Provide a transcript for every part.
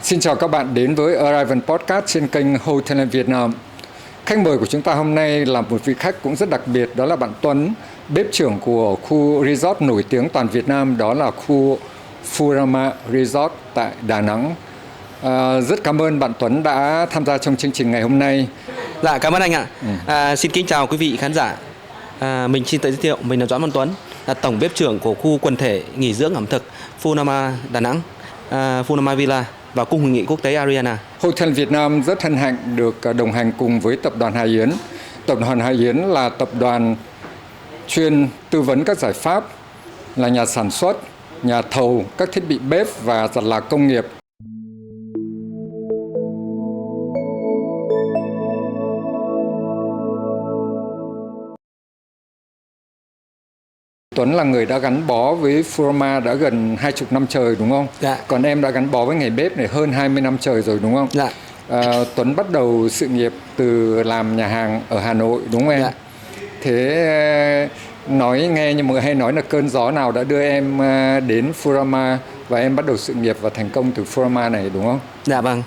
Xin chào các bạn đến với Arrival Podcast trên kênh Hotel Việt Nam. Khách mời của chúng ta hôm nay là một vị khách cũng rất đặc biệt, đó là bạn Tuấn, bếp trưởng của khu resort nổi tiếng toàn Việt Nam, đó là khu Furama Resort tại Đà Nẵng. Rất cảm ơn bạn Tuấn đã tham gia trong chương trình ngày hôm nay. Dạ, cảm ơn anh ạ. Xin kính chào quý vị khán giả. Mình xin tự giới thiệu, mình là Doãn Văn Tuấn, là tổng bếp trưởng của khu quần thể nghỉ dưỡng ẩm thực Furama Đà Nẵng, Furama Villa và cung hội nghị quốc tế Ariana. Hotel Việt Nam rất hân hạnh được đồng hành cùng với tập đoàn Hà Yến. Tập đoàn Hà Yến là tập đoàn chuyên tư vấn các giải pháp, là nhà sản xuất, nhà thầu các thiết bị bếp và giặt là công nghiệp. Tuấn là người đã gắn bó với Furama đã gần 20 năm trời đúng không? Dạ. Còn em đã gắn bó với nghề bếp này hơn 20 năm trời rồi đúng không? Dạ. Tuấn bắt đầu sự nghiệp từ làm nhà hàng ở Hà Nội đúng không em? Dạ. Thế nói nghe nhưng mọi người hay nói là cơn gió nào đã đưa em đến Furama và em bắt đầu sự nghiệp và thành công từ Furama này đúng không? Dạ vâng.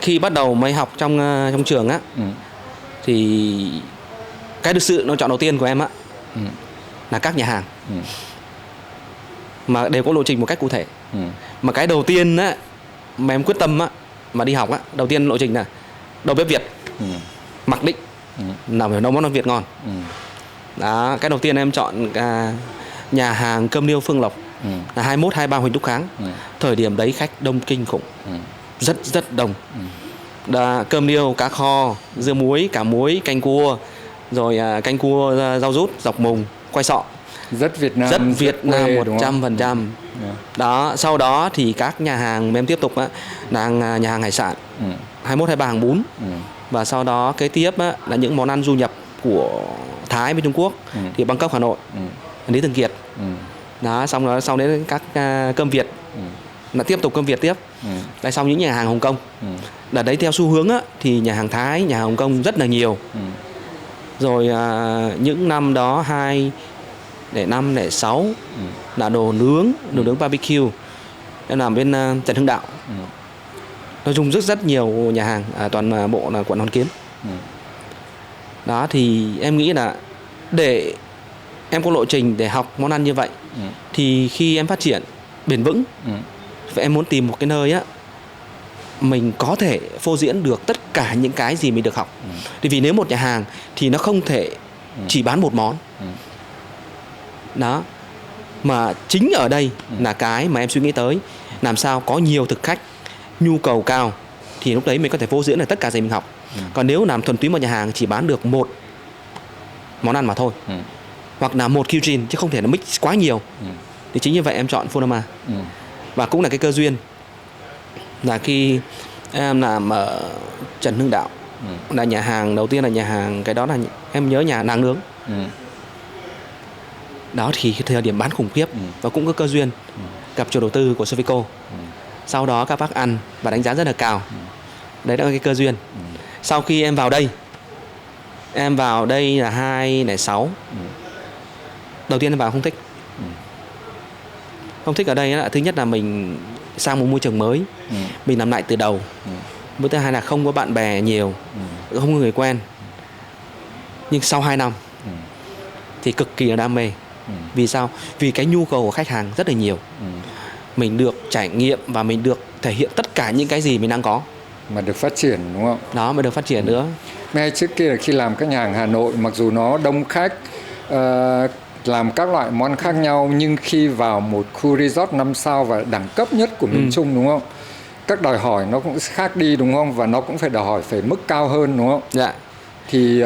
Khi bắt đầu mới học trong trường á, thì cái được sự lựa chọn đầu tiên của em á là các nhà hàng mà đều có lộ trình một cách cụ thể. Mà cái đầu tiên á mà em quyết tâm á mà đi học á, đầu tiên lộ trình là đầu bếp Việt, mặc định là phải nấu món ăn Việt ngon. Đó, cái đầu tiên em chọn nhà hàng Cơm Niêu Phương Lộc là 21, 23 Huỳnh Thúc Kháng. Thời điểm đấy khách đông kinh khủng, rất đông. Cơm niêu, cá kho, dưa muối, cá muối, canh cua, rồi canh cua rau rút, dọc mùng, khoai sọ. Rất Việt Nam, rất Việt Nam quê, 100%. Đó, sau đó thì các nhà hàng em tiếp tục á là nhà hàng hải sản, 21, 23 hàng bún. Và sau đó kế tiếp á, là những món ăn du nhập của Thái với Trung Quốc, thì Bangkok, Hà Nội, Lý Thường Kiệt. Đó, xong đó sau đến các cơm Việt, là tiếp tục cơm Việt tiếp. Lại xong những nhà hàng Hồng Kông. Là đấy theo xu hướng á, thì nhà hàng Thái, nhà hàng Hồng Kông rất là nhiều. Rồi những năm đó 2005, 2006 là đồ nướng barbecue, em làm bên Trần Hưng Đạo. Nói chung rất nhiều nhà hàng, toàn bộ là quận Hoàn Kiếm. Đó thì em nghĩ là để em có lộ trình để học món ăn như vậy, thì khi em phát triển bền vững, vậy em muốn tìm một cái nơi á mình có thể phô diễn được tất cả những cái gì mình được học. Vì nếu một nhà hàng thì nó không thể chỉ bán một món. Đó. Mà chính ở đây là cái mà em suy nghĩ tới, làm sao có nhiều thực khách, nhu cầu cao, thì lúc đấy mình có thể phô diễn được tất cả gì mình học. Còn nếu làm thuần túy một nhà hàng chỉ bán được một món ăn mà thôi, hoặc là một cuisine chứ không thể là mix quá nhiều, thì chính như vậy em chọn Furama. Và cũng là cái cơ duyên là khi em làm ở Trần Hưng Đạo, là nhà hàng đầu tiên, là nhà hàng cái đó là em nhớ nhà nàng nướng. Đó thì thời điểm bán khủng khiếp, và cũng có cơ duyên gặp chủ đầu tư của Sovico. Sau đó các bác ăn và đánh giá rất là cao. Đấy là cái cơ duyên. Sau khi em vào đây là 2006. Đầu tiên em vào không thích. Không thích ở đây là thứ nhất là mình sang một môi trường mới, mình làm lại từ đầu. Với thứ hai là không có bạn bè nhiều, không có người quen. Nhưng sau 2 năm thì cực kỳ là đam mê. Vì sao? Vì cái nhu cầu của khách hàng rất là nhiều. Mình được trải nghiệm và mình được thể hiện tất cả những cái gì mình đang có. Mà được phát triển đúng không? Đó, mà được phát triển nữa. Ngay trước kia là khi làm các nhà hàng Hà Nội, mặc dù nó đông khách, làm các loại món khác nhau, nhưng khi vào một khu resort 5 sao và đẳng cấp nhất của miền Trung đúng không? Các đòi hỏi nó cũng khác đi đúng không? Và nó cũng phải đòi hỏi phải mức cao hơn đúng không? Dạ. Thì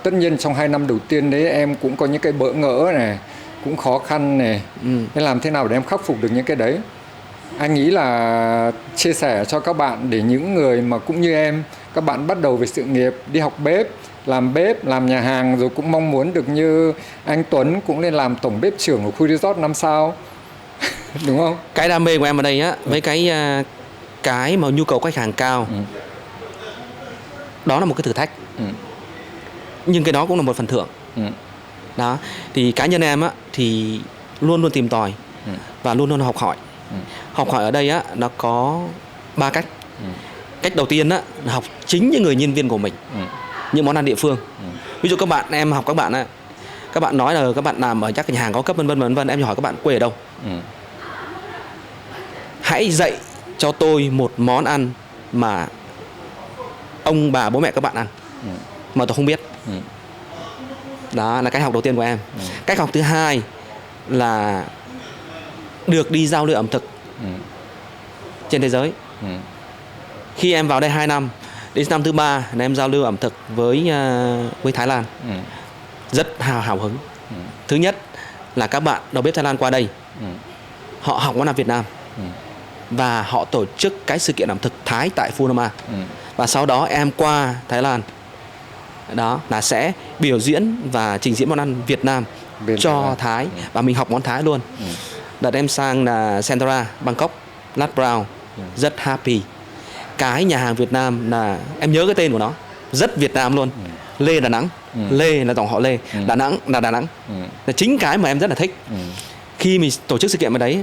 tất nhiên trong 2 năm đầu tiên đấy em cũng có những cái bỡ ngỡ này, cũng khó khăn này. Thế làm thế nào để em khắc phục được những cái đấy? Anh nghĩ là chia sẻ cho các bạn, để những người mà cũng như em, các bạn bắt đầu về sự nghiệp, đi học bếp, làm nhà hàng, rồi cũng mong muốn được như anh Tuấn cũng lên làm tổng bếp trưởng của khu resort 5 sao. Đúng không? Cái đam mê của em ở đây á, với cái mà nhu cầu khách hàng cao, đó là một cái thử thách. Nhưng cái đó cũng là một phần thưởng. Đó, thì cá nhân em á thì luôn luôn tìm tòi và luôn luôn học hỏi. Học hỏi ở đây á, nó có 3 cách. Cách đầu tiên á, là học chính những người nhân viên của mình, những món ăn địa phương. Ví dụ em học các bạn á, các bạn nói là các bạn làm ở các nhà hàng cao cấp vân vân, em hỏi các bạn quê ở đâu. Hãy dạy cho tôi một món ăn mà ông bà bố mẹ các bạn ăn mà tôi không biết. Đó là cách học đầu tiên của em. Cách học thứ hai là được đi giao lưu ẩm thực trên thế giới. Khi em vào đây 2 năm, đến năm thứ 3 là em giao lưu ẩm thực với Thái Lan. Rất hào hứng. Thứ nhất là các bạn đầu bếp Thái Lan qua đây, họ học món ăn Việt Nam và họ tổ chức cái sự kiện ẩm thực Thái tại Phunama. Và sau đó em qua Thái Lan, đó là sẽ biểu diễn và trình diễn món ăn Việt Nam cho Thái, và mình học món Thái luôn. Đợt em sang là Centra, Bangkok, Lat Brown, rất happy. Cái nhà hàng Việt Nam là em nhớ cái tên của nó, rất Việt Nam luôn. Lê Đà Nẵng. Lê là dòng họ Lê, Đà Nẵng là Đà Nẵng. Là chính cái mà em rất là thích. Khi mình tổ chức sự kiện ở đấy,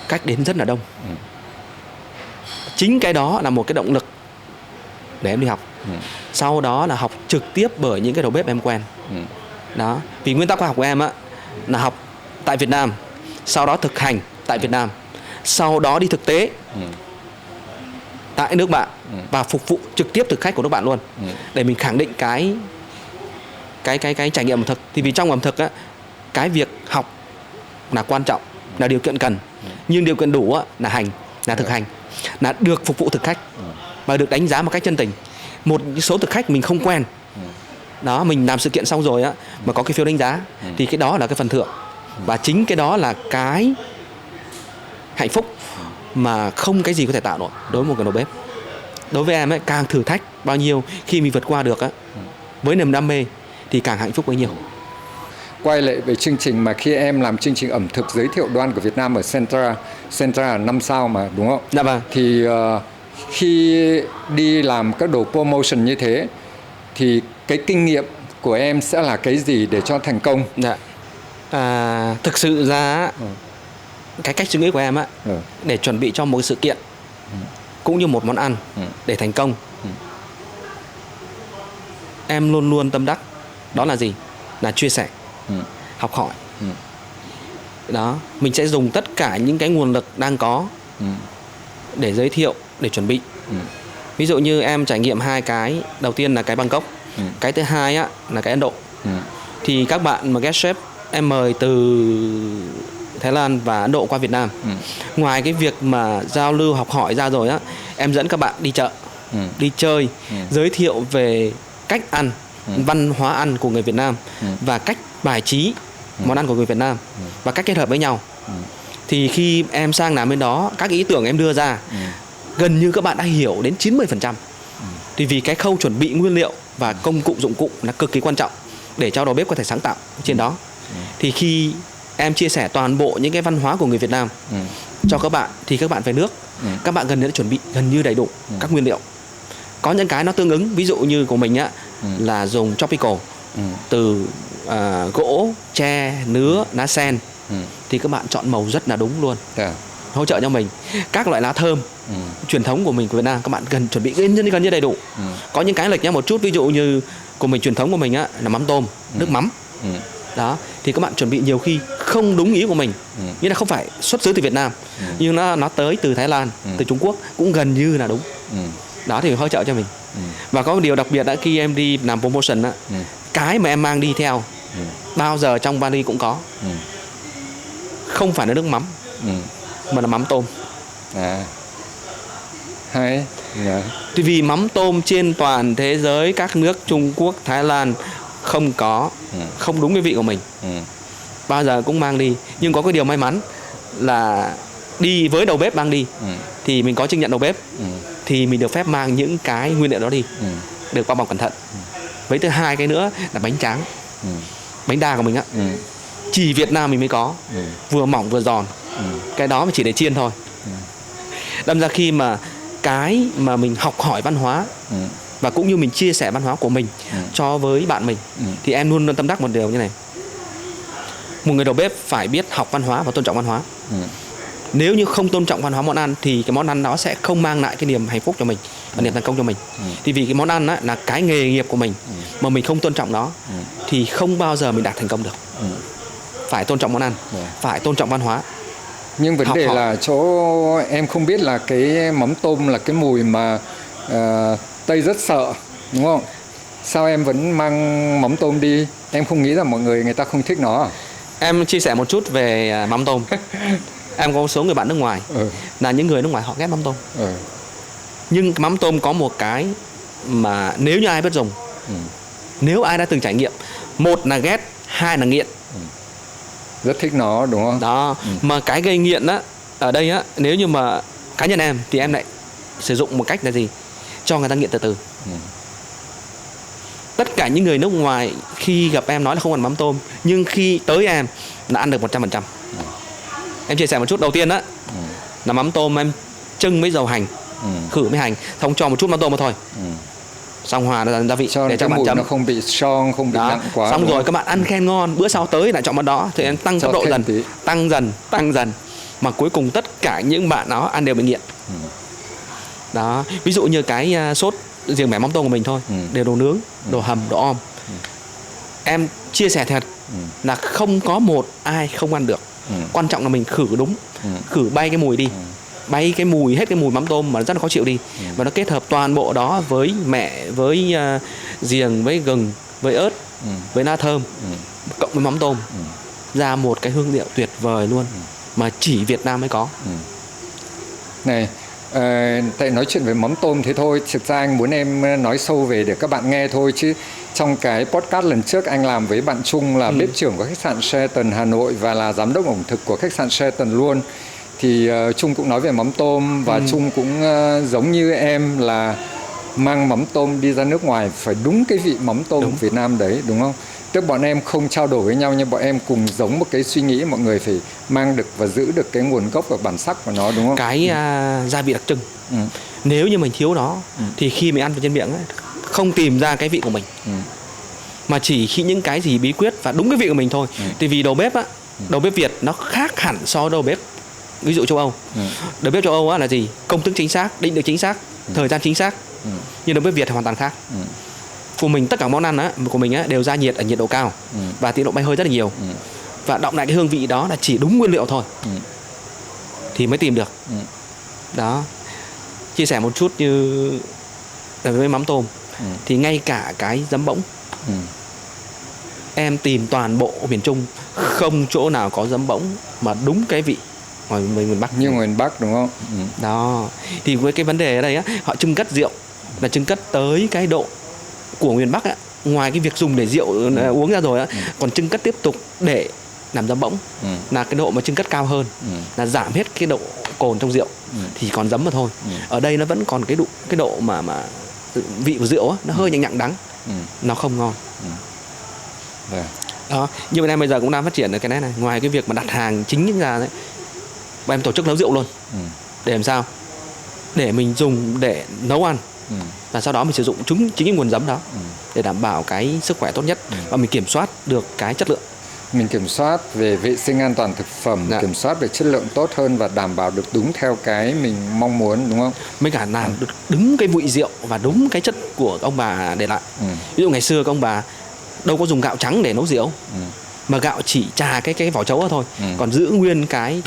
khách đến rất là đông. Chính cái đó là một cái động lực để em đi học. Sau đó là học trực tiếp bởi những cái đầu bếp em quen. Đó, vì nguyên tắc khoa học của em á là học tại Việt Nam, sau đó thực hành tại Việt Nam, sau đó đi thực tế tại nước bạn và phục vụ trực tiếp thực khách của nước bạn luôn, để mình khẳng định cái trải nghiệm ẩm thực. Thì vì trong ẩm thực á, cái việc học là quan trọng, là điều kiện cần, nhưng điều kiện đủ á là thực hành, là được phục vụ thực khách và được đánh giá một cách chân tình. Một số thực khách mình không quen, đó, mình làm sự kiện xong rồi á mà có cái phiếu đánh giá, thì cái đó là cái phần thưởng, và chính cái đó là cái hạnh phúc mà không cái gì có thể tạo nổi đối với một người đầu bếp. Đối với em ấy, càng thử thách bao nhiêu, khi mình vượt qua được á với niềm đam mê thì càng hạnh phúc bấy nhiêu. Quay lại về chương trình mà khi em làm chương trình ẩm thực giới thiệu đồ ăn của Việt Nam ở Centra là 5 sao mà, đúng không? Dạ vâng. Thì khi đi làm các đồ promotion như thế thì cái kinh nghiệm của em sẽ là cái gì để cho thành công? Dạ. Thực sự ra cái cách suy nghĩ của em á, để chuẩn bị cho một sự kiện cũng như một món ăn để thành công, em luôn luôn tâm đắc đó là gì? Là chia sẻ, học hỏi. Đó, mình sẽ dùng tất cả những cái nguồn lực đang có để giới thiệu, để chuẩn bị. Ví dụ như em trải nghiệm 2 cái, đầu tiên là cái Bangkok, cái thứ hai á là cái Ấn Độ. Thì các bạn mà guest chef em mời từ Thái Lan và Ấn Độ qua Việt Nam, ngoài cái việc mà giao lưu học hỏi ra rồi á, em dẫn các bạn đi chợ, đi chơi, giới thiệu về cách ăn, văn hóa ăn của người Việt Nam, và cách bài trí món ăn của người Việt Nam, và cách kết hợp với nhau. Thì khi em sang làm bên đó, các ý tưởng em đưa ra gần như các bạn đã hiểu đến 90%. Thì vì cái khâu chuẩn bị nguyên liệu và công cụ dụng cụ là cực kỳ quan trọng để cho đầu bếp có thể sáng tạo trên đó. Thì khi em chia sẻ toàn bộ những cái văn hóa của người Việt Nam cho các bạn, thì các bạn về nước, các bạn gần như đã chuẩn bị gần như đầy đủ các nguyên liệu. Có những cái nó tương ứng, ví dụ như của mình á là dùng tropical, từ gỗ, tre, nứa, lá sen, thì các bạn chọn màu rất là đúng luôn, hỗ trợ cho mình. Các loại lá thơm truyền thống của mình, của Việt Nam, các bạn cần chuẩn bị gần như đầy đủ. Có những cái lệch nhá một chút, ví dụ như của mình, truyền thống của mình á là mắm tôm, nước mắm. Đó, thì các bạn chuẩn bị nhiều khi không đúng ý của mình, nghĩa là không phải xuất xứ từ Việt Nam, nhưng nó tới từ Thái Lan, từ Trung Quốc, cũng gần như là đúng. Đó thì hỗ trợ cho mình. Và có một điều đặc biệt đã, khi em đi làm promotion á, cái mà em mang đi theo bao giờ trong vali cũng có, không phải là nước mắm, mà là mắm tôm. Hay. Thì vì mắm tôm trên toàn thế giới, các nước Trung Quốc, Thái Lan không có, không đúng cái vị của mình, bao giờ cũng mang đi. Nhưng có cái điều may mắn là đi với đầu bếp mang đi, thì mình có chứng nhận đầu bếp, thì mình được phép mang những cái nguyên liệu đó đi, được bao bọc cẩn thận. Với thứ hai cái nữa là bánh tráng, bánh đa của mình á, chỉ Việt Nam mình mới có, vừa mỏng vừa giòn. Cái đó mà chỉ để chiên thôi. Đâm ra khi mà cái mà mình học hỏi văn hóa, và cũng như mình chia sẻ văn hóa của mình cho với bạn mình, thì em luôn luôn tâm đắc một điều như này: một người đầu bếp phải biết học văn hóa và tôn trọng văn hóa. Nếu như không tôn trọng văn hóa món ăn thì cái món ăn đó sẽ không mang lại cái niềm hạnh phúc cho mình và niềm thành công cho mình. Thì vì cái món ăn á, là cái nghề nghiệp của mình, mà mình không tôn trọng nó thì không bao giờ mình đạt thành công được. Phải tôn trọng món ăn, phải tôn trọng văn hóa. Nhưng vấn đề là chỗ em không biết là cái mắm tôm là cái mùi mà Tây rất sợ, đúng không? Sao em vẫn mang mắm tôm đi? Em không nghĩ rằng người ta không thích nó à? Em chia sẻ một chút về mắm tôm. Em có một số người bạn nước ngoài là những người nước ngoài họ ghét mắm tôm. Nhưng mắm tôm có một cái mà nếu như ai biết dùng, nếu ai đã từng trải nghiệm, một là ghét, hai là nghiện. Rất thích nó, đúng không? Đó, mà cái gây nghiện á, ở đây á, nếu như mà cá nhân em thì em lại sử dụng một cách là gì? Cho người ta nghiện từ từ. Tất cả những người nước ngoài khi gặp em nói là không ăn mắm tôm, nhưng khi tới em là ăn được 100%. Em chia sẻ một chút. Đầu tiên á là mắm tôm em trưng với dầu hành, khử với hành, xong cho một chút mắm tôm vào thôi, xong hòa ra gia vị cho để cho cái bạn mùi chấm. nó không bị son, không bị nặng quá. Xong rồi các bạn ăn khen ngon, bữa sau tới lại chọn món đó thì em tăng tốc độ dần, tăng dần, mà cuối cùng tất cả những bạn đó ăn đều bị nghiện. Đó, ví dụ như cái sốt riêng bẻ mắm tôm của mình thôi, đều đồ nướng, đồ hầm, đồ om. Em chia sẻ thật là không có một ai không ăn được. Quan trọng là mình khử đúng, khử bay cái mùi đi, bay cái mùi, hết cái mùi mắm tôm mà rất là khó chịu đi, và nó kết hợp toàn bộ đó với mẹ, với giềng, với gừng, với ớt, với na thơm, cộng với mắm tôm, ra một cái hương liệu tuyệt vời luôn, mà chỉ Việt Nam mới có. Này, tại nói chuyện về mắm tôm thế thôi, thực ra anh muốn em nói sâu về để các bạn nghe thôi, chứ trong cái podcast lần trước anh làm với bạn Trung là bếp trưởng của khách sạn Sheraton Hà Nội và là giám đốc ẩm thực của khách sạn Sheraton luôn, thì Trung cũng nói về mắm tôm, và Trung cũng giống như em là mang mắm tôm đi ra nước ngoài phải đúng cái vị mắm tôm Việt Nam đấy, đúng không? Tức bọn em không trao đổi với nhau, nhưng bọn em cùng giống một cái suy nghĩ, mọi người phải mang được và giữ được cái nguồn gốc và bản sắc của nó, đúng không? Cái gia vị đặc trưng, nếu như mình thiếu nó thì khi mình ăn vào trên miệng ấy, không tìm ra cái vị của mình, mà chỉ khi những cái gì bí quyết và đúng cái vị của mình thôi. Thì vì đầu bếp á, đầu bếp Việt nó khác hẳn so với đầu bếp ví dụ châu Âu. Đầu bếp châu Âu á là gì? Công thức chính xác, định lượng chính xác, thời gian chính xác. Nhưng đầu bếp Việt thì hoàn toàn khác. Của mình tất cả món ăn á của mình á đều ra nhiệt ở nhiệt độ cao và tỷ lệ bay hơi rất là nhiều, và đọng lại cái hương vị đó là chỉ đúng nguyên liệu thôi thì mới tìm được. Đó, chia sẻ một chút như với mắm tôm thì ngay cả cái giấm bỗng, em tìm toàn bộ miền Trung không chỗ nào có giấm bỗng mà đúng cái vị ngoài miền Bắc, như miền Bắc, đúng không? Đó, thì với cái vấn đề ở đây á, họ trưng cất rượu là trưng cất tới cái độ của miền Bắc á, ngoài cái việc dùng để rượu uống ra rồi á, còn trưng cất tiếp tục để làm giấm bỗng, là cái độ mà trưng cất cao hơn, là giảm hết cái độ cồn trong rượu, thì còn giấm mà thôi. Ở đây nó vẫn còn cái độ mà vị của rượu á, nó hơi nhặng đắng, nó không ngon. Đó, như bên em bây giờ cũng đang phát triển được cái này. Ngoài cái việc mà đặt hàng chính ra đấy, bọn em tổ chức nấu rượu luôn, để làm sao để mình dùng để nấu ăn, và sau đó mình sử dụng chính cái nguồn giấm đó để đảm bảo cái sức khỏe tốt nhất, và mình kiểm soát được cái chất lượng. Mình kiểm soát về vệ sinh an toàn thực phẩm, kiểm soát về chất lượng tốt hơn và đảm bảo được đúng theo cái mình mong muốn, đúng không? Mới cả làm được đúng cái vị rượu và đúng cái chất của ông bà để lại. Ví dụ ngày xưa các ông bà đâu có dùng gạo trắng để nấu rượu, mà gạo chỉ trà cái vỏ trấu đó thôi, còn giữ nguyên cái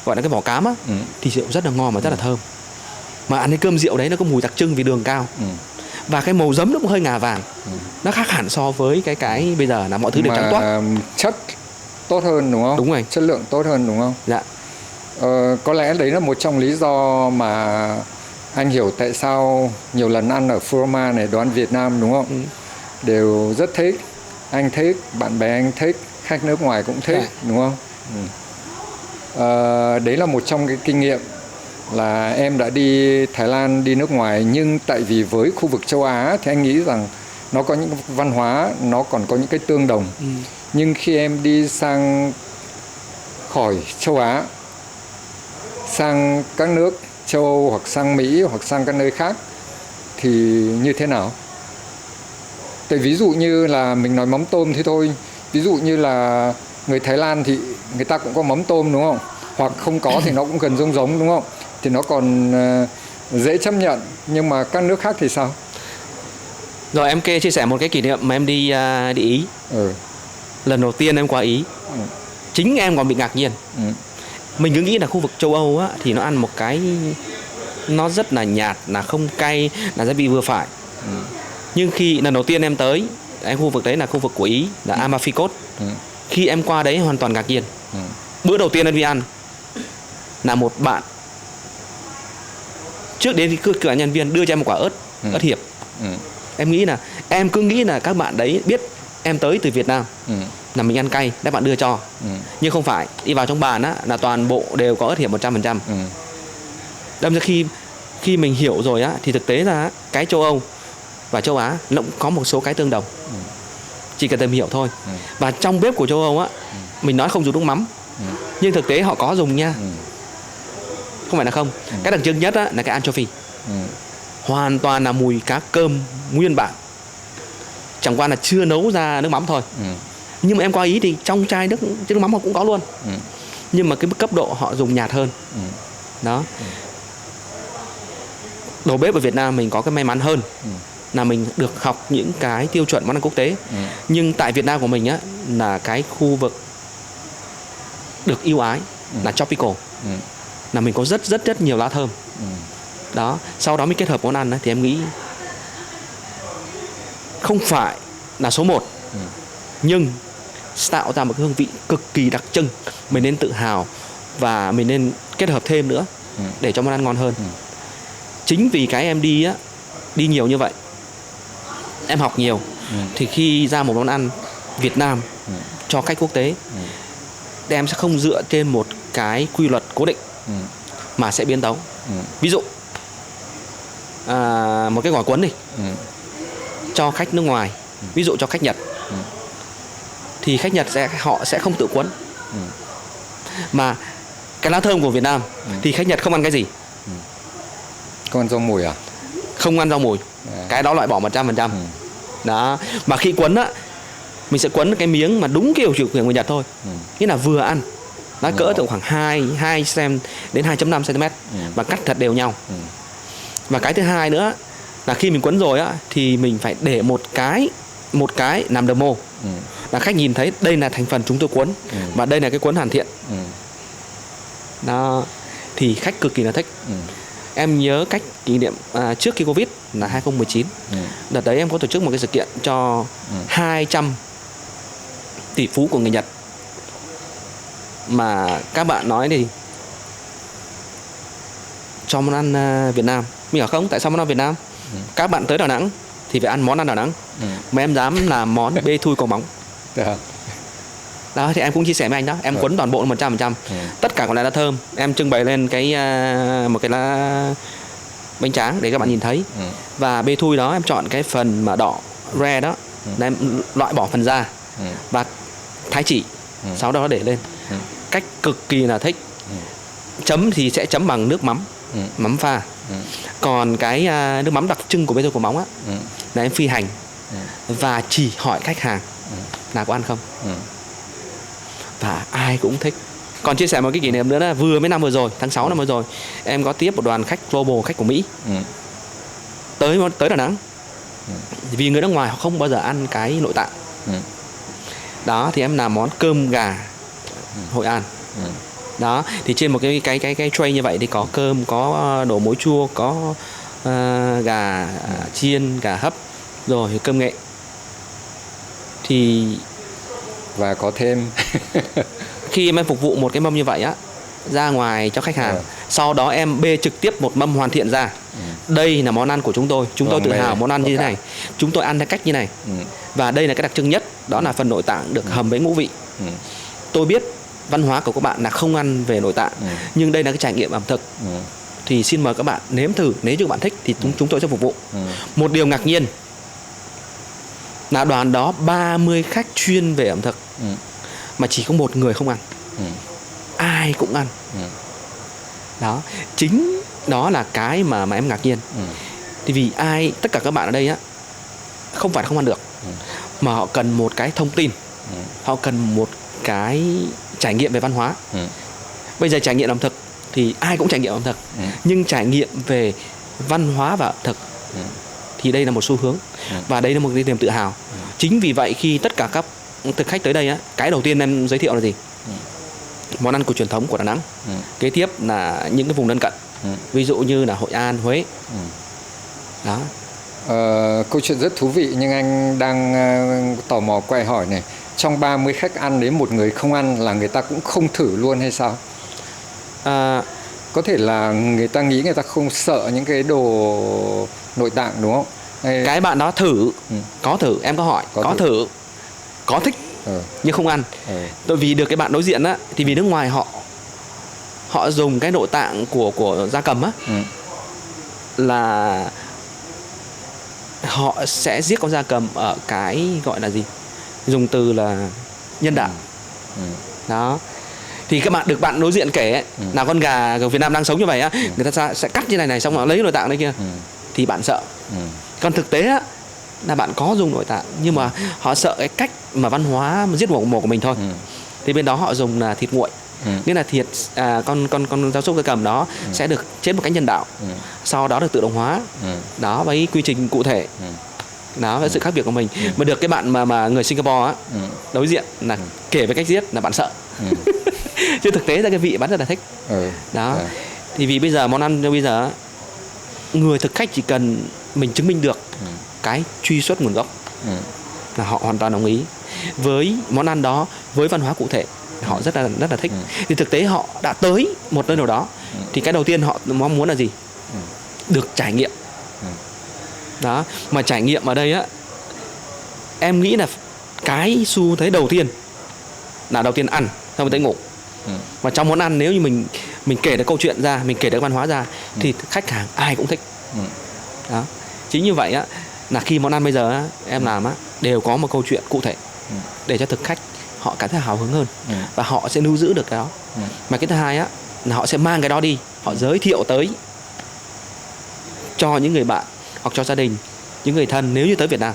gọi là cái vỏ cám á, thì rượu rất là ngon và rất là thơm. Mà ăn cái cơm rượu đấy nó có mùi đặc trưng vì đường cao, và cái màu giấm nó cũng hơi ngà vàng, nó khác hẳn so với cái bây giờ là mọi thứ đều trắng toát. Chất tốt hơn, đúng không? Đúng rồi. Chất lượng tốt hơn, đúng không? Dạ. Có lẽ đấy là một trong lý do mà anh hiểu tại sao nhiều lần ăn ở Froma này, đồ ăn Việt Nam, đúng không? Đều rất thích. Anh thích, bạn bè anh thích, khách nước ngoài cũng thích, đúng không? Đấy là một trong cái kinh nghiệm là em đã đi Thái Lan, đi nước ngoài, nhưng tại vì với khu vực châu Á thì anh nghĩ rằng nó có những văn hóa, nó còn có những cái tương đồng. Nhưng khi em đi sang khỏi châu Á, sang các nước châu Âu hoặc sang Mỹ hoặc sang các nơi khác thì như thế nào? Tại ví dụ như là mình nói mắm tôm thế thôi, ví dụ như là người Thái Lan thì người ta cũng có mắm tôm, đúng không? hoặc không có thì nó cũng gần giống giống, đúng không? Thì nó còn dễ chấp nhận. Nhưng mà các nước khác thì sao? Rồi em chia sẻ một cái kỷ niệm mà em đi Ý. Lần đầu tiên em qua Ý, chính em còn bị ngạc nhiên. Mình cứ nghĩ là khu vực châu Âu á, thì nó ăn một cái nó rất là nhạt, là không cay, là gia vị vừa phải. Nhưng khi lần đầu tiên em tới khu vực đấy là khu vực của Ý, là Amalfi Coast. Khi em qua đấy hoàn toàn ngạc nhiên. Bữa đầu tiên em đi ăn là một bạn trước đến thì cửa nhân viên đưa cho em một quả ớt hiệp. Em cứ nghĩ là các bạn đấy biết em tới từ Việt Nam, là mình ăn cay, các bạn đưa cho. Nhưng không phải, đi vào trong bàn á là toàn bộ đều có ớt hiệp 100%. Đâm ra khi mình hiểu rồi á, thì thực tế là cái châu Âu và châu Á nó cũng có một số cái tương đồng. Chỉ cần tìm hiểu thôi. Và trong bếp của châu Âu á, mình nói không dùng nước mắm, nhưng thực tế họ có dùng nha. Không phải là không. Cái đặc trưng nhất á là cái anchovy. Hoàn toàn là mùi cá cơm nguyên bản, chẳng qua là chưa nấu ra nước mắm thôi. Nhưng mà em qua Ý thì trong chai nước mắm họ cũng có luôn. Nhưng mà cái cấp độ họ dùng nhạt hơn. Đó. Đầu bếp ở Việt Nam mình có cái may mắn hơn, là mình được học những cái tiêu chuẩn món ăn quốc tế. Nhưng tại Việt Nam của mình á, là cái khu vực được ưu ái là tropical, là mình có rất nhiều lá thơm. Đó. Sau đó mới kết hợp món ăn á, thì em nghĩ không phải là số 1, nhưng tạo ra một cái hương vị cực kỳ đặc trưng. Mình nên tự hào và mình nên kết hợp thêm nữa để cho món ăn ngon hơn. Chính vì cái em đi nhiều như vậy, em học nhiều, thì khi ra một món ăn Việt Nam cho khách quốc tế, em sẽ không dựa trên một cái quy luật cố định, mà sẽ biến tấu. Ví dụ một cái gỏi cuốn đi, cho khách nước ngoài, ví dụ cho khách Nhật, thì khách Nhật họ sẽ không tự cuốn. Mà cái lá thơm của Việt Nam thì khách Nhật không ăn cái gì? Không ăn rau mùi à? Không ăn rau mùi. Cái đó loại bỏ 100%. Đó. Mà khi cuốn á, mình sẽ cuốn cái miếng mà đúng kiểu của người Nhật thôi. Nghĩa là vừa ăn. Nó cỡ từ khoảng 2 cm đến 2.5 cm, và cắt thật đều nhau. Và cái thứ hai nữa là khi mình cuốn rồi á, thì mình phải để một cái làm demo, là khách nhìn thấy đây là thành phần chúng tôi cuốn, và đây là cái cuốn hoàn thiện. Đó. Thì khách cực kỳ là thích. Em nhớ cách kỷ niệm trước khi Covid là 2019. Đợt đấy em có tổ chức một cái sự kiện cho 200 tỷ phú của người Nhật. Mà các bạn nói thì cho món ăn Việt Nam. Mình bảo không, tại sao món ăn Việt Nam? Các bạn tới Đà Nẵng thì phải ăn món ăn Đà Nẵng. Mà em dám làm món bê thui cầu móng. Đó, thì em cũng chia sẻ với anh đó. Em cuốn toàn bộ 100%. Tất cả còn lại là thơm. Em trưng bày lên một cái lá bánh tráng để các bạn nhìn thấy. Và bê thui đó em chọn cái phần mà đỏ rare đó, em loại bỏ phần da và thái chỉ, sau đó để lên. Cách cực kỳ là thích. Chấm thì sẽ chấm bằng nước mắm, mắm pha. Còn cái nước mắm đặc trưng của bê thui cầu móng á, là em phi hành. Và chỉ hỏi khách hàng là có ăn không. Và ai cũng thích. Còn chia sẻ một cái kỷ niệm nữa là mấy năm vừa rồi, tháng 6 năm vừa rồi, em có tiếp một đoàn khách global, khách của Mỹ, tới Đà Nẵng. Vì người nước ngoài họ không bao giờ ăn cái nội tạng. Đó, thì em làm món cơm gà Hội An. Đó, thì trên một cái tray như vậy thì có cơm, có đổ muối chua, có gà chiên, gà hấp, rồi cơm nghệ. Thì và có thêm khi em phục vụ một cái mâm như vậy á, ra ngoài cho khách hàng, sau đó em bê trực tiếp một mâm hoàn thiện ra. Đây là món ăn của chúng tôi tự hào món ăn như thế này, chúng tôi ăn theo cách như này. Và đây là cái đặc trưng nhất, đó là phần nội tạng được hầm với ngũ vị. Tôi biết văn hóa của các bạn là không ăn về nội tạng, nhưng đây là cái trải nghiệm ẩm thực. Thì xin mời các bạn nếm thử, nếu như bạn thích thì chúng tôi sẽ phục vụ. Một điều ngạc nhiên là đoàn đó 30 khách chuyên về ẩm thực, mà chỉ có một người không ăn. Ai cũng ăn. Đó, chính đó là cái mà em ngạc nhiên. Thì vì tất cả các bạn ở đây á, không phải không ăn được, mà họ cần một cái thông tin, họ cần một cái trải nghiệm về văn hóa. Bây giờ trải nghiệm ẩm thực thì ai cũng trải nghiệm ẩm thực, nhưng trải nghiệm về văn hóa và ẩm thực thì đây là một xu hướng, và đây là một cái niềm tự hào. Chính vì vậy khi tất cả các thực khách tới đây á, cái đầu tiên em giới thiệu là gì? Món ăn của truyền thống của Đà Nẵng. Kế tiếp là những cái vùng lân cận, ví dụ như là Hội An, Huế. Đó. Câu chuyện rất thú vị, nhưng anh đang tò mò quay hỏi này. Trong 30 khách ăn đấy, một người không ăn là người ta cũng không thử luôn hay sao? Có thể là người ta nghĩ người ta không sợ những cái đồ nội tạng đúng không? Hay... Cái bạn đó thử, có thử, em có hỏi, có thử, có thích, nhưng không ăn. Tại vì được cái bạn đối diện á, thì vì nước ngoài họ dùng cái nội tạng của gia cầm á, là họ sẽ giết con gia cầm ở cái gọi là gì, dùng từ là nhân đạo. Đó. Thì các bạn được bạn đối diện kể ấy, là con gà của Việt Nam đang sống như vậy á, người ta sẽ cắt như này xong rồi lấy nội tạng đây kia, thì bạn sợ. Còn thực tế á, là bạn có dùng nội tạng, nhưng mà họ sợ cái cách mà văn hóa giết mổ của mình thôi. Thì bên đó họ dùng là thịt nguội, nghĩa là thịt con gia súc gia cầm đó sẽ được chết một cách nhân đạo, sau đó được tự động hóa, đó với quy trình cụ thể. Đó là sự khác biệt của mình. Mà được cái bạn mà người Singapore á, đối diện là kể về cách giết là bạn sợ. Chứ thực tế ra cái vị bạn rất là thích. Đó. Thì vì bây giờ món ăn bây giờ người thực khách chỉ cần mình chứng minh được cái truy xuất nguồn gốc là họ hoàn toàn đồng ý với món ăn đó, với văn hóa cụ thể, họ rất là thích. Thì thực tế họ đã tới một nơi nào đó thì cái đầu tiên họ mong muốn là gì? Được trải nghiệm. Đó, mà trải nghiệm ở đây á, em nghĩ là cái xu thế đầu tiên là đầu tiên ăn xong rồi tới ngủ. Và trong món ăn nếu như mình kể được câu chuyện ra, mình kể được văn hóa ra, thì khách hàng ai cũng thích. Đó. Chính như vậy á, là khi món ăn bây giờ á, em làm á, đều có một câu chuyện cụ thể để cho thực khách họ cảm thấy hào hứng hơn, và họ sẽ lưu giữ được cái đó. Mà cái thứ hai á, là họ sẽ mang cái đó đi, họ giới thiệu tới cho những người bạn hoặc cho gia đình, những người thân nếu như tới Việt Nam.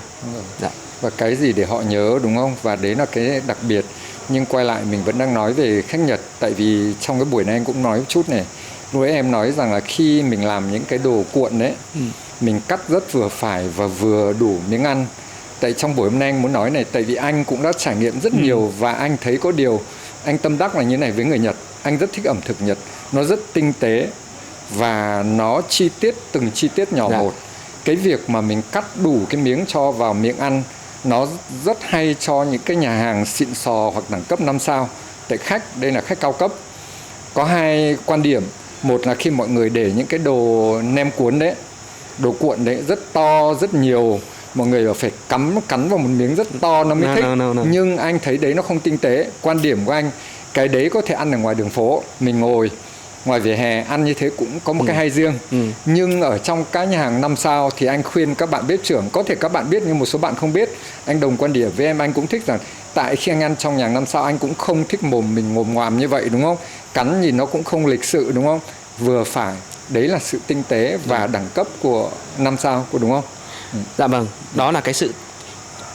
Dạ. Và cái gì để họ nhớ đúng không? Và đấy là cái đặc biệt. Nhưng quay lại mình vẫn đang nói về khách Nhật. Tại vì trong cái buổi này anh cũng nói một chút này. Lúc ấy em nói rằng là khi mình làm những cái đồ cuộn đấy, mình cắt rất vừa phải và vừa đủ miếng ăn. Tại trong buổi hôm nay anh muốn nói này, tại vì anh cũng đã trải nghiệm rất nhiều, và anh thấy có điều anh tâm đắc là như này với người Nhật. Anh rất thích ẩm thực Nhật. Nó rất tinh tế và nó chi tiết, từng chi tiết nhỏ một. Cái việc mà mình cắt đủ cái miếng cho vào miệng ăn, nó rất hay cho những cái nhà hàng xịn sò hoặc đẳng cấp 5 sao. Tại khách, đây là khách cao cấp. Có hai quan điểm. Một là khi mọi người để những cái đồ nem cuốn đấy, đồ cuộn đấy rất to, rất nhiều, mọi người phải cắn vào một miếng rất to nó mới thích. Nhưng anh thấy đấy nó không tinh tế. Quan điểm của anh, cái đấy có thể ăn ở ngoài đường phố, mình ngồi ngoài vỉa hè ăn như thế cũng có một cái hay riêng. Nhưng ở trong các nhà hàng 5 sao thì anh khuyên các bạn bếp trưởng, có thể các bạn biết nhưng một số bạn không biết, anh đồng quan điểm với em. Anh cũng thích rằng tại khi anh ăn trong nhà hàng 5 sao, anh cũng không thích mồm mình ngồm ngoàm như vậy, đúng không? Cắn nhìn nó cũng không lịch sự, đúng không? Vừa phải, đấy là sự tinh tế và đẳng cấp của 5 sao, đúng không? Dạ vâng, đó là cái sự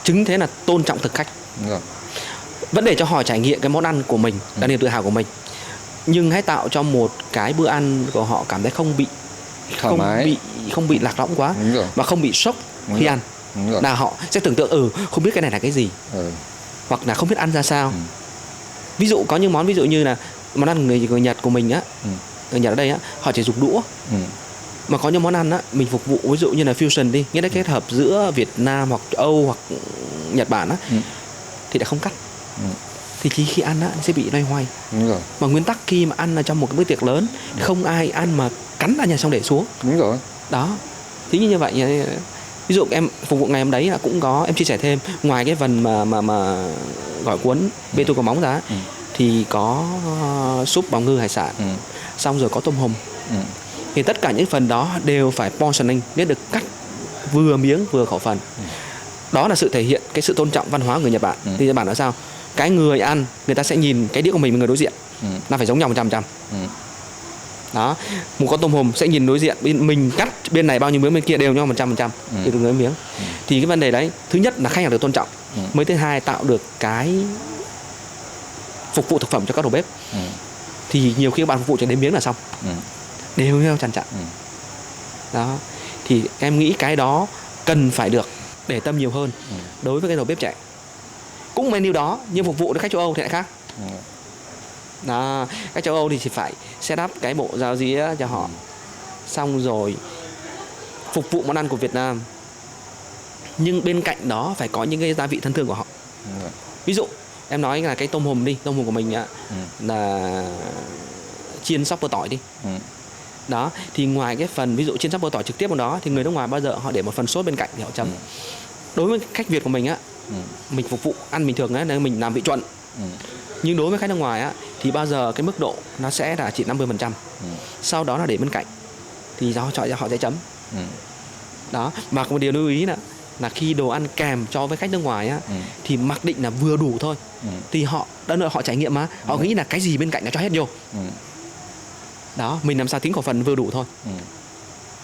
chứng thế là tôn trọng thực khách. Vẫn để cho họ trải nghiệm cái món ăn của mình, là niềm tự hào của mình. Nhưng hãy tạo cho một cái bữa ăn của họ cảm thấy không bị lạc lõng quá, và không bị sốc khi ăn. Là họ sẽ tưởng tượng không biết cái này là cái gì, hoặc là không biết ăn ra sao. Ví dụ có những món, ví dụ như là món ăn người Nhật của mình á, người Nhật ở đây á, họ chỉ dùng đũa. Mà có những món ăn á, mình phục vụ ví dụ như là fusion đi, nghĩa là kết hợp giữa Việt Nam hoặc Âu hoặc Nhật Bản á, thì đã không cắt. Thì khi ăn á, sẽ bị loay hoay. Mà nguyên tắc khi mà ăn ở trong một cái bữa tiệc lớn, không ai ăn mà cắn ra nhà xong để xuống. Đúng rồi. Đó. Thì như vậy, ví dụ em phục vụ ngày hôm đấy là cũng có, em chia sẻ thêm, ngoài cái phần mà gỏi cuốn bê tu có móng ra, thì có súp bào ngư hải sản, xong rồi có tôm hùm. Thì tất cả những phần đó đều phải portioning, nghĩa được cắt vừa miếng vừa khẩu phần. Đó là sự thể hiện cái sự tôn trọng văn hóa của người Nhật Bản. Thì Nhật Bản nói sao? Cái người ăn, người ta sẽ nhìn cái đĩa của mình với người đối diện, nó phải giống nhau 100%. Đó, một con tôm hùm sẽ nhìn đối diện, mình cắt bên này bao nhiêu miếng, bên kia đều nhau 100%, thì từng miếng. Thì cái vấn đề đấy, thứ nhất là khách hàng được tôn trọng, mới thứ hai tạo được cái phục vụ thực phẩm cho các đầu bếp. thì nhiều khi các bạn phục vụ chỉ đến miếng là xong, đều theo trằn trặn. Đó, thì em nghĩ cái đó cần phải được để tâm nhiều hơn đối với cái đầu bếp trẻ. Cũng menu đó nhưng phục vụ cho khách châu Âu thì lại khác. Đó, khách châu Âu thì chỉ phải set up cái bộ rau dĩa cho họ, xong rồi phục vụ món ăn của Việt Nam, nhưng bên cạnh đó phải có những cái gia vị thân thương của họ. Ví dụ em nói là cái tôm hùm đi, tôm hùm của mình là chiên sóc bơ tỏi đi. Đó, thì ngoài cái phần ví dụ chiên sóc bơ tỏi trực tiếp vào đó thì người nước ngoài bao giờ họ để một phần sốt bên cạnh để họ chấm. Đối với khách Việt của mình á, mình phục vụ ăn bình thường á, nên mình làm vị chuẩn. Nhưng đối với khách nước ngoài á thì bao giờ cái mức độ nó sẽ là chỉ 50%. Sau đó là để bên cạnh thì họ sẽ chấm. Đó, mà một điều lưu ý là khi đồ ăn kèm cho với khách nước ngoài á thì mặc định là vừa đủ thôi. Thì họ trải nghiệm mà, họ nghĩ là cái gì bên cạnh là cho hết vô. Đó, mình làm sao tính khẩu phần vừa đủ thôi.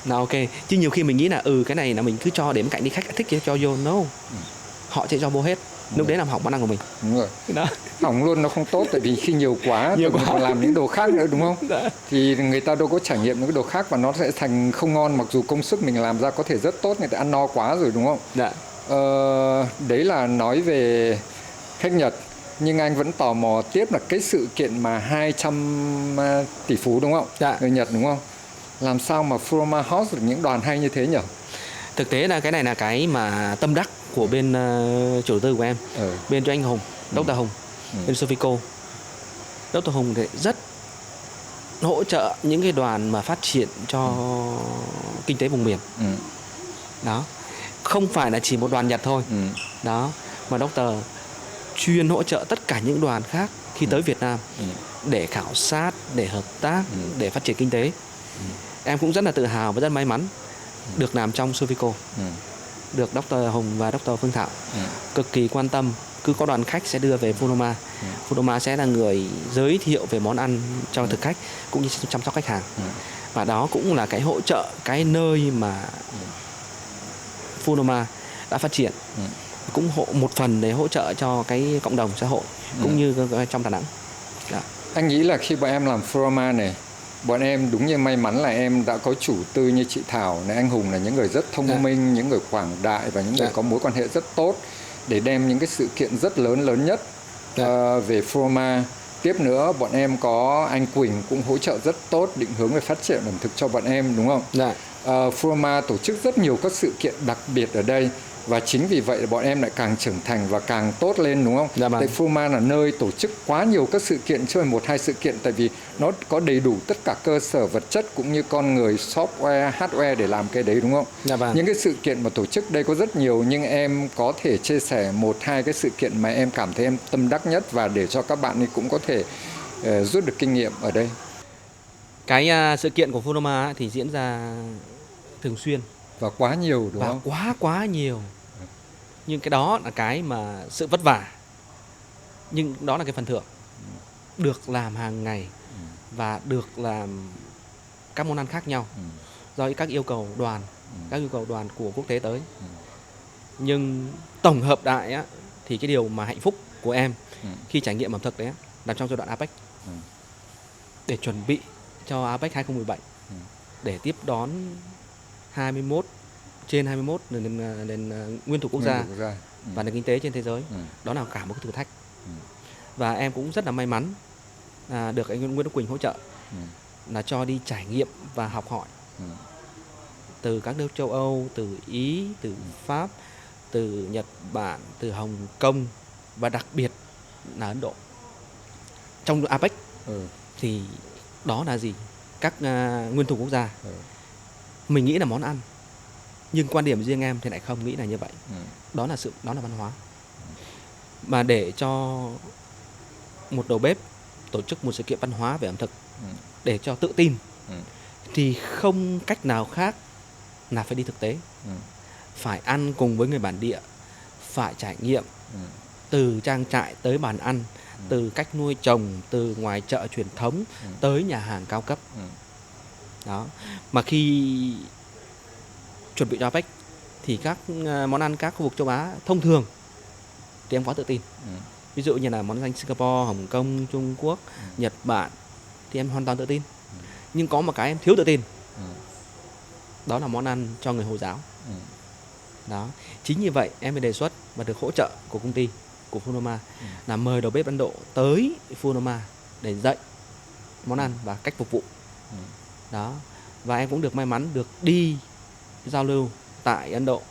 Là ok, chứ nhiều khi mình nghĩ là cái này là mình cứ cho để bên cạnh đi, khách thích cho vô. No, họ sẽ cho vô hết. Lúc đấy làm hỏng món ăn của mình. Đúng rồi. Đó. Hỏng luôn nó không tốt, tại vì khi nhiều quá mình còn làm những đồ khác nữa, đúng không? Thì người ta đâu có trải nghiệm những cái đồ khác và nó sẽ thành không ngon, mặc dù công sức mình làm ra có thể rất tốt, người ta ăn no quá rồi, đúng không? Đấy là nói về khách Nhật. Nhưng anh vẫn tò mò tiếp là cái sự kiện mà 200 tỷ phú, đúng không? Người Nhật, đúng không? Làm sao mà Froma host được những đoàn hay như thế nhỉ? Thực tế là cái này là cái mà tâm đắc của bên chủ đầu tư của em, bên cho anh Hùng, Dr. Hùng, bên Sofico. Dr. Hùng thì rất hỗ trợ những cái đoàn mà phát triển cho kinh tế vùng miền. Đó, không phải là chỉ một đoàn Nhật thôi. Đó, mà Dr. chuyên hỗ trợ tất cả những đoàn khác khi tới Việt Nam để khảo sát, để hợp tác, để phát triển kinh tế. Em cũng rất là tự hào và rất may mắn được làm trong Sofico. Được Dr. Hùng và Dr. Phương Thảo cực kỳ quan tâm. Cứ có đoàn khách sẽ đưa về Froma. Froma sẽ là người giới thiệu về món ăn cho thực khách cũng như chăm sóc khách hàng. Và đó cũng là cái hỗ trợ, cái nơi mà Froma đã phát triển. Cũng một phần để hỗ trợ cho cái cộng đồng xã hội cũng như trong Đà Nẵng. Đó. Anh nghĩ là khi bọn em làm Froma này, bọn em đúng như may mắn là em đã có chủ tư như chị Thảo này, anh Hùng là những người rất thông minh, những người quảng đại và những người có mối quan hệ rất tốt để đem những cái sự kiện rất lớn nhất về Froma. Tiếp nữa bọn em có anh Quỳnh cũng hỗ trợ rất tốt, định hướng về phát triển ẩm thực cho bọn em, đúng không? Froma tổ chức rất nhiều các sự kiện đặc biệt ở đây. Và chính vì vậy bọn em lại càng trưởng thành và càng tốt lên, đúng không? Tại Froma là nơi tổ chức quá nhiều các sự kiện, chứ không phải 1-2 sự kiện, tại vì nó có đầy đủ tất cả cơ sở vật chất cũng như con người, software, hardware để làm cái đấy, đúng không? Những cái sự kiện mà tổ chức đây có rất nhiều, nhưng em có thể chia sẻ 1-2 cái sự kiện mà em cảm thấy em tâm đắc nhất và để cho các bạn ấy cũng có thể rút được kinh nghiệm ở đây. Cái sự kiện của Froma thì diễn ra thường xuyên. Và quá nhiều, đúng không? Và quá nhiều. Nhưng cái đó là cái mà sự vất vả. Nhưng đó là cái phần thưởng. Được làm hàng ngày và được làm các món ăn khác nhau do các yêu cầu đoàn, các yêu cầu đoàn của quốc tế tới. Nhưng tổng hợp lại á, thì cái điều mà hạnh phúc của em khi trải nghiệm ẩm thực đấy là trong giai đoạn APEC, để chuẩn bị cho APEC 2017, để tiếp đón 21 trên 21 nền nguyên thủ quốc gia và nền kinh tế trên thế giới. Đó là cả một cái thử thách. Và em cũng rất là may mắn được anh Nguyễn Đức Quỳnh hỗ trợ, là cho đi trải nghiệm và học hỏi từ các nước châu Âu, từ Ý, từ Pháp, từ Nhật Bản, từ Hồng Kông và đặc biệt là Ấn Độ. Trong APEC thì đó là gì? Các nguyên thủ quốc gia. Mình nghĩ là món ăn, nhưng quan điểm riêng em thì lại không nghĩ là như vậy. Đó là văn hóa. Mà để cho một đầu bếp tổ chức một sự kiện văn hóa về ẩm thực để cho tự tin thì không cách nào khác là phải đi thực tế. Phải ăn cùng với người bản địa, phải trải nghiệm từ trang trại tới bàn ăn, từ cách nuôi trồng, từ ngoài chợ truyền thống tới nhà hàng cao cấp. Đó. Mà khi chuẩn bị cho APEC thì các món ăn các khu vực châu Á thông thường thì em quá tự tin. Ví dụ như là món danh Singapore, Hồng Kông, Trung Quốc, Nhật Bản, thì em hoàn toàn tự tin. Nhưng có một cái em thiếu tự tin, đó là món ăn cho người Hồi giáo. Đó, chính như vậy em mới đề xuất và được hỗ trợ của công ty, của Funoma, là mời đầu bếp Ấn Độ tới Funoma để dạy món ăn và cách phục vụ. Đó, và em cũng được may mắn được đi giao lưu tại Ấn Độ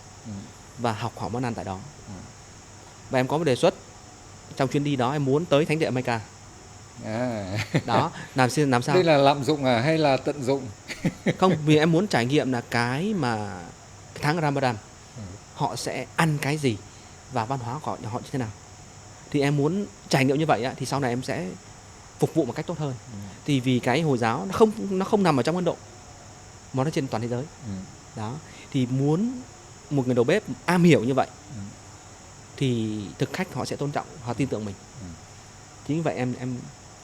và học hỏi món ăn tại đó. Và em có một đề xuất trong chuyến đi đó, em muốn tới thánh địa Mecca. Đó, làm sao? Đây là lạm dụng hay là tận dụng? Không, vì em muốn trải nghiệm là cái mà tháng Ramadan họ sẽ ăn cái gì và văn hóa của họ như thế nào. Thì em muốn trải nghiệm như vậy thì sau này em sẽ phục vụ một cách tốt hơn. Thì vì cái Hồi giáo nó không nằm ở trong Ấn Độ mà nó trên toàn thế giới. Đó, thì muốn một người đầu bếp am hiểu như vậy thì thực khách họ sẽ tôn trọng, họ tin tưởng mình. Chính vì vậy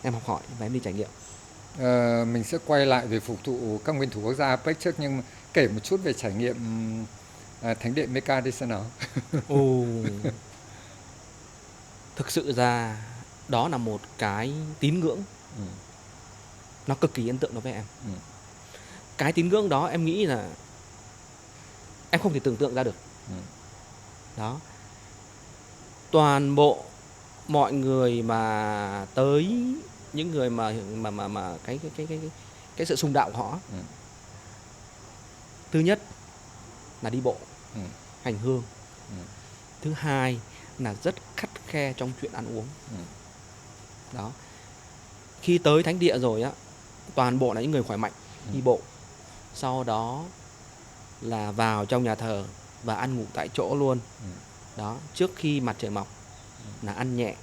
em học hỏi và em đi trải nghiệm. Mình sẽ quay lại về phục vụ các nguyên thủ quốc gia APEC trước, nhưng kể một chút về trải nghiệm thánh địa Mecca đi xem nào. Thực sự ra đó là một cái tín ngưỡng nó cực kỳ ấn tượng đối với em. Cái tín ngưỡng đó em nghĩ là em không thể tưởng tượng ra được. Đó, toàn bộ mọi người mà tới, những người mà cái sự sùng đạo của họ, thứ nhất là đi bộ, hành hương. Thứ hai là rất khắt khe trong chuyện ăn uống. Đó, khi tới thánh địa rồi toàn bộ là những người khỏe mạnh, đi bộ. Sau đó là vào trong nhà thờ và ăn ngủ tại chỗ luôn. Đó, trước khi mặt trời mọc là ăn nhẹ.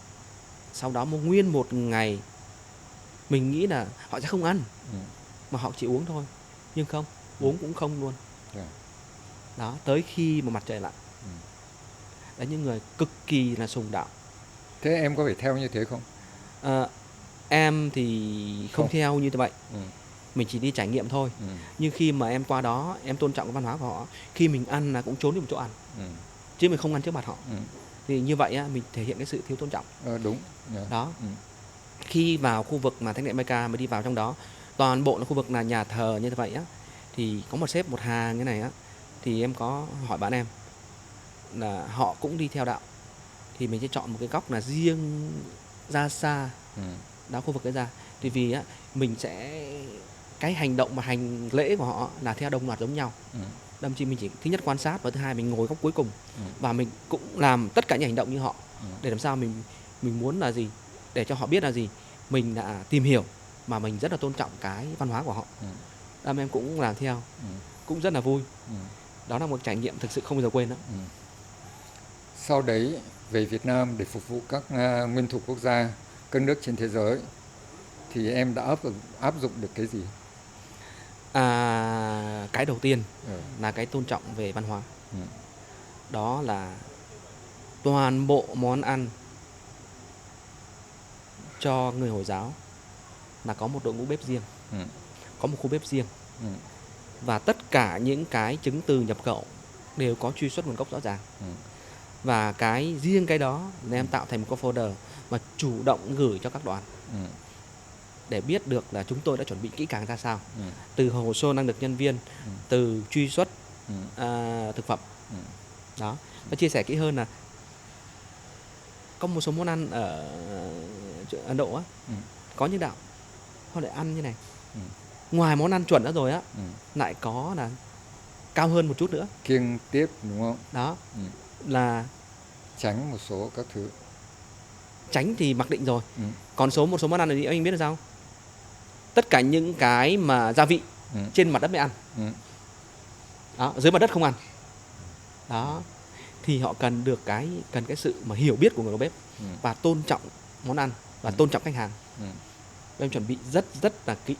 Sau đó nguyên một ngày mình nghĩ là họ sẽ không ăn, mà họ chỉ uống thôi. Nhưng không, uống cũng không luôn. Đó, tới khi mà mặt trời lặn. Đấy, những người cực kỳ là sùng đạo. Thế em có phải theo như thế không? Em thì không theo như vậy. Mình chỉ đi trải nghiệm thôi. Nhưng khi mà em qua đó, em tôn trọng cái văn hóa của họ. Khi mình ăn là cũng trốn đi một chỗ ăn, chứ mình không ăn trước mặt họ. Thì như vậy mình thể hiện cái sự thiếu tôn trọng. Đúng. Đó. Khi vào khu vực mà thánh địa Mecca, mới đi vào trong đó, toàn bộ là khu vực là nhà thờ như vậy thì có một xếp một hàng như này thì em có hỏi bạn em là họ cũng đi theo đạo, thì mình sẽ chọn một cái góc là riêng ra xa đó, khu vực ấy ra. Thì vì mình sẽ cái hành động mà hành lễ của họ là theo đồng loạt giống nhau. Đâm chi mình chỉ thứ nhất quan sát, và thứ hai mình ngồi góc cuối cùng. Và mình cũng làm tất cả những hành động như họ, để làm sao mình muốn là gì, để cho họ biết là gì, mình đã tìm hiểu mà mình rất là tôn trọng cái văn hóa của họ. Đâm em cũng làm theo, cũng rất là vui. Đó là một trải nghiệm thực sự không bao giờ quên đó. Sau đấy về Việt Nam để phục vụ các nguyên thủ quốc gia, các nước trên thế giới, thì em đã áp dụng được cái gì? Cái đầu tiên là cái tôn trọng về văn hóa. Đó là toàn bộ món ăn cho người Hồi giáo là có một đội ngũ bếp riêng, có một khu bếp riêng. Và tất cả những cái chứng từ nhập khẩu đều có truy xuất nguồn gốc rõ ràng. Và cái riêng cái đó là em tạo thành một cái folder mà chủ động gửi cho các đoàn, để biết được là chúng tôi đã chuẩn bị kỹ càng ra sao, từ hồ sơ năng lực nhân viên, từ truy xuất thực phẩm. Đó, và chia sẻ kỹ hơn là có một số món ăn ở Ấn Độ có những đạo họ lại ăn như này, ngoài món ăn chuẩn đó rồi lại có là cao hơn một chút nữa, kiêng tiếp, đúng không? Đó là tránh một số các thứ. Tránh thì mặc định rồi. Còn một số món ăn này anh biết là sao? Tất cả những cái mà gia vị trên mặt đất mới ăn. Đó, dưới mặt đất không ăn. Đó, thì họ cần cái sự mà hiểu biết của người đầu bếp, và tôn trọng món ăn và tôn trọng khách hàng. Em chuẩn bị rất là kỹ.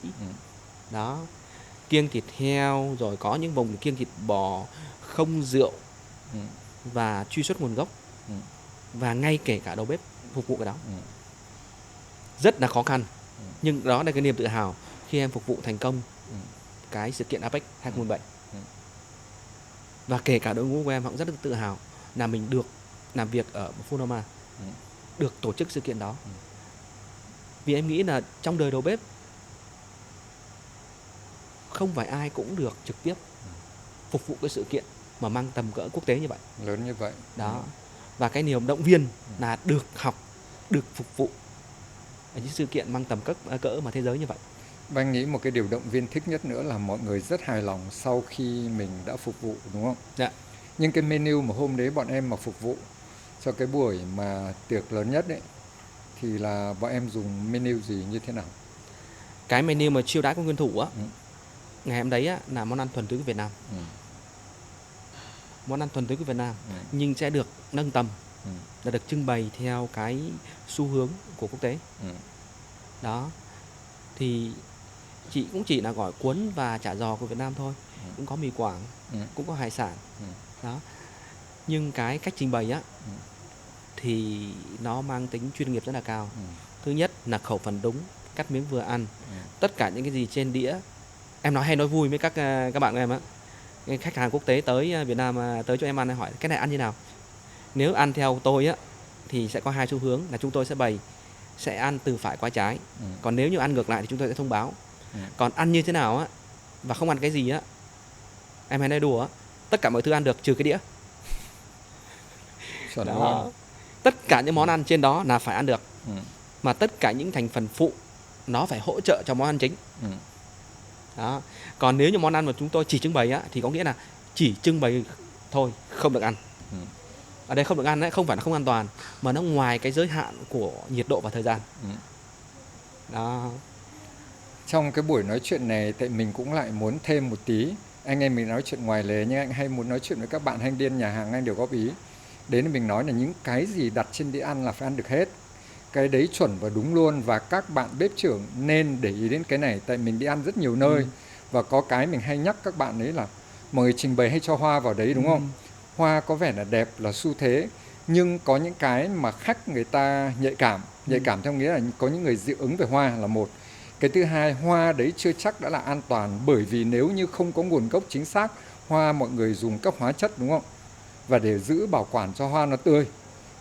Đó, kiêng thịt heo, rồi có những vùng kiêng thịt bò, không rượu, và truy xuất nguồn gốc, và ngay kể cả đầu bếp phục vụ cái đó. Rất là khó khăn, nhưng đó là cái niềm tự hào khi em phục vụ thành công cái sự kiện APEC 2017. Và kể cả đội ngũ của em cũng rất là tự hào là mình được làm việc ở Funoma, được tổ chức sự kiện đó. Vì em nghĩ là trong đời đầu bếp không phải ai cũng được trực tiếp phục vụ cái sự kiện mà mang tầm cỡ quốc tế như vậy, lớn như vậy. đó. Và cái niềm động viên là được học, được phục vụ ở những sự kiện mang tầm cỡ mà thế giới như vậy. Và anh nghĩ một cái điều động viên thích nhất nữa là mọi người rất hài lòng sau khi mình đã phục vụ, đúng không? Dạ. Nhưng cái menu mà hôm đấy bọn em mà phục vụ cho cái buổi mà tiệc lớn nhất ấy, thì là bọn em dùng menu gì, như thế nào? Cái menu mà chiêu đãi của nguyên thủ á, ngày hôm đấy á, là món ăn thuần túy của Việt Nam. Món ăn thuần túy của Việt Nam, nhưng sẽ được nâng tầm, là được trưng bày theo cái xu hướng của quốc tế. Đó. Thì cũng chỉ là gỏi cuốn và chả giò của Việt Nam thôi, cũng có mì Quảng, cũng có hải sản. Đó. Nhưng cái cách trình bày á, thì nó mang tính chuyên nghiệp rất là cao. Thứ nhất là khẩu phần đúng, cắt miếng vừa ăn. Tất cả những cái gì trên đĩa, em hay nói vui với các bạn của em á, khách hàng quốc tế tới Việt Nam tới cho em ăn, hỏi cái này ăn như nào. Nếu ăn theo tôi á thì sẽ có hai xu hướng, là chúng tôi sẽ ăn từ phải qua trái. Còn nếu như ăn ngược lại thì chúng tôi sẽ thông báo. Còn ăn như thế nào á và không ăn cái gì á, em hay nói đùa á, tất cả mọi thứ ăn được trừ cái đĩa. Đó. Tất cả những món ăn trên đó là phải ăn được. Mà tất cả những thành phần phụ nó phải hỗ trợ cho món ăn chính. Đó. Còn nếu như món ăn mà chúng tôi chỉ trưng bày á, thì có nghĩa là chỉ trưng bày thôi, không được ăn. Ở đây không được ăn ấy, không phải là không an toàn, mà nó ngoài cái giới hạn của nhiệt độ và thời gian. Đó. Trong cái buổi nói chuyện này, tại mình cũng lại muốn thêm một tí. Anh em mình nói chuyện ngoài lề, nhưng anh hay muốn nói chuyện với các bạn hành điên nhà hàng, anh đều góp ý. Đến mình nói là những cái gì đặt trên đĩa ăn là phải ăn được hết. Cái đấy chuẩn và đúng luôn. Và các bạn bếp trưởng nên để ý đến cái này. Tại mình đi ăn rất nhiều nơi, và có cái mình hay nhắc các bạn đấy là mọi người trình bày hay cho hoa vào đấy, đúng không? Hoa có vẻ là đẹp, là xu thế, nhưng có những cái mà khách người ta nhạy cảm. Nhạy cảm theo nghĩa là có những người dị ứng về hoa là một. Cái thứ hai, hoa đấy chưa chắc đã là an toàn, bởi vì nếu như không có nguồn gốc chính xác, hoa mọi người dùng các hóa chất, đúng không? Và để giữ bảo quản cho hoa nó tươi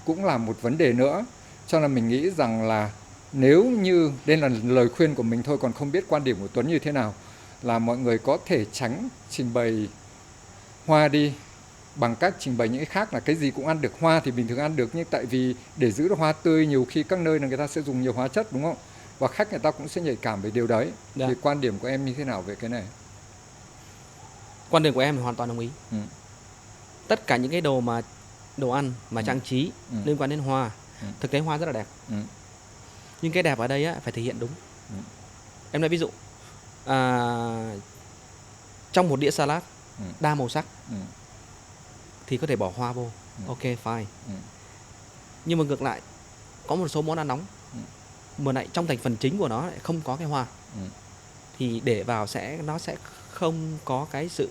cũng là một vấn đề nữa. Cho nên mình nghĩ rằng là nếu như, đây là lời khuyên của mình thôi, còn không biết quan điểm của Tuấn như thế nào, là mọi người có thể tránh trình bày hoa đi, bằng cách trình bày những cái khác, là cái gì cũng ăn được. Hoa thì bình thường ăn được, nhưng tại vì để giữ được hoa tươi, nhiều khi các nơi là người ta sẽ dùng nhiều hóa chất, đúng không? Và khách người ta cũng sẽ nhạy cảm về điều đấy. Thì quan điểm của em như thế nào về cái này? Quan điểm của em là hoàn toàn đồng ý. Tất cả những cái đồ ăn mà trang trí liên quan đến hoa, thực tế hoa rất là đẹp. Nhưng cái đẹp ở đây á, phải thể hiện đúng. Em nói ví dụ, trong một đĩa salad đa màu sắc thì có thể bỏ hoa vô, ok fine. Nhưng mà ngược lại, có một số món ăn nóng mà lại trong thành phần chính của nó lại không có cái hoa, thì để vào nó sẽ không có cái sự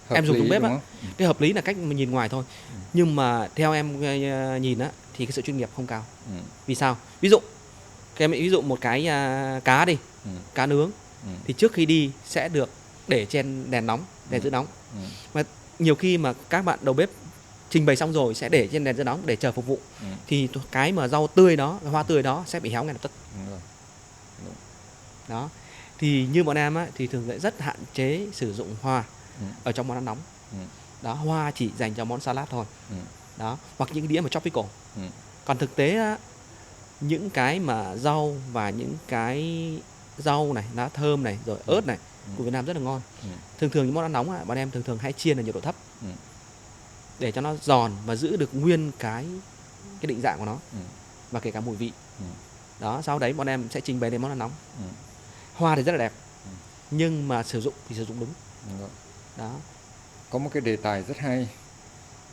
hợp em dùng lý, đúng bếp á. Cái hợp lý là cách mình nhìn ngoài thôi. Nhưng mà theo em nhìn á, thì cái sự chuyên nghiệp không cao. Vì sao? Ví dụ một cái cá đi, cá nướng, thì trước khi đi sẽ được để trên đèn nóng, đèn giữ nóng. Mà nhiều khi mà các bạn đầu bếp trình bày xong rồi sẽ để trên đèn giữ nóng để chờ phục vụ, thì cái mà rau tươi đó, hoa tươi đó sẽ bị héo ngay lập tức. Đó. Thì như bọn em á, thì thường lại rất hạn chế sử dụng hoa ở trong món ăn nóng. Đó, hoa chỉ dành cho món salad thôi. Đó, hoặc những đĩa mà tropical. Còn thực tế á, những cái mà rau và những cái rau này, lá thơm này, rồi ớt này của Việt Nam rất là ngon. Thường những món ăn nóng á, bọn em thường hay chiên ở nhiệt độ thấp để cho nó giòn và giữ được nguyên cái định dạng của nó, và kể cả mùi vị. Đó, sau đấy bọn em sẽ trình bày lên món ăn nóng. Hoa thì rất là đẹp, nhưng mà sử dụng thì sử dụng đúng. Đó. Có một cái đề tài rất hay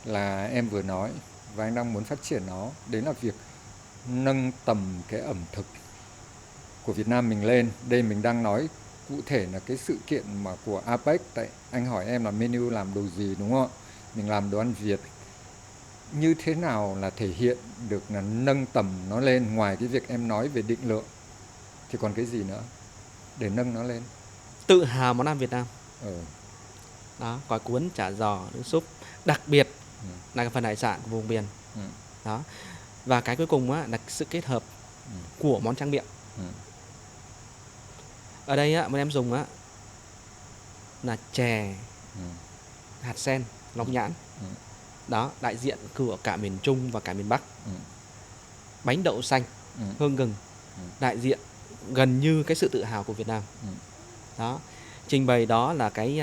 là em vừa nói và anh đang muốn phát triển nó, đấy là việc nâng tầm cái ẩm thực của Việt Nam mình lên. Đây mình đang nói cụ thể là cái sự kiện mà của APEC. Tại anh hỏi em là menu làm đồ gì, đúng không? Mình làm đồ ăn Việt. Như thế nào là thể hiện được là nâng tầm nó lên, ngoài cái việc em nói về định lượng, thì còn cái gì nữa để nâng nó lên? Tự hào món ăn Việt Nam. Đó, gỏi cuốn, chả giò, nước súp, đặc biệt là cái phần hải sản của vùng miền. Đó. Và cái cuối cùng á, là sự kết hợp của món tráng miệng. Ở đây á, bọn em dùng á, là chè, hạt sen, long nhãn. Đó, đại diện của cả miền Trung và cả miền Bắc. Bánh đậu xanh, hương gừng, đại diện gần như cái sự tự hào của Việt Nam. Đó, trình bày đó là cái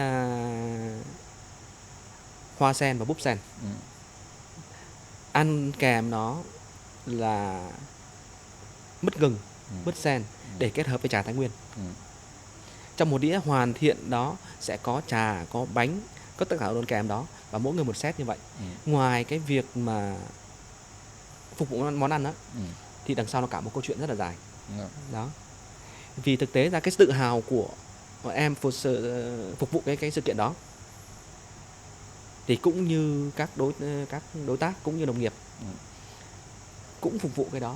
hoa sen và búp sen. Ăn kèm nó là mứt gừng, mứt sen để kết hợp với trà Thái Nguyên. Trong một đĩa hoàn thiện đó sẽ có trà, có bánh, có tất cả đồ kèm đó, và mỗi người một set như vậy. Ngoài cái việc mà phục vụ món ăn đó, thì đằng sau nó cả một câu chuyện rất là dài. Đó. Vì thực tế ra cái tự hào của em phục vụ cái sự kiện đó thì cũng như các đối tác cũng như đồng nghiệp cũng phục vụ cái đó.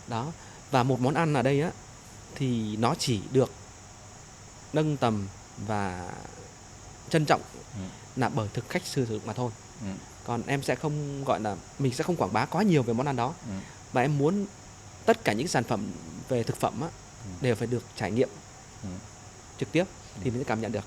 Đó. Và một món ăn ở đây á thì nó chỉ được nâng tầm và trân trọng là bởi thực khách sử dụng mà thôi. Còn em sẽ không gọi là mình sẽ không quảng bá quá nhiều về món ăn đó. Và em muốn tất cả những sản phẩm về thực phẩm á đều phải được trải nghiệm trực tiếp thì mình sẽ cảm nhận được.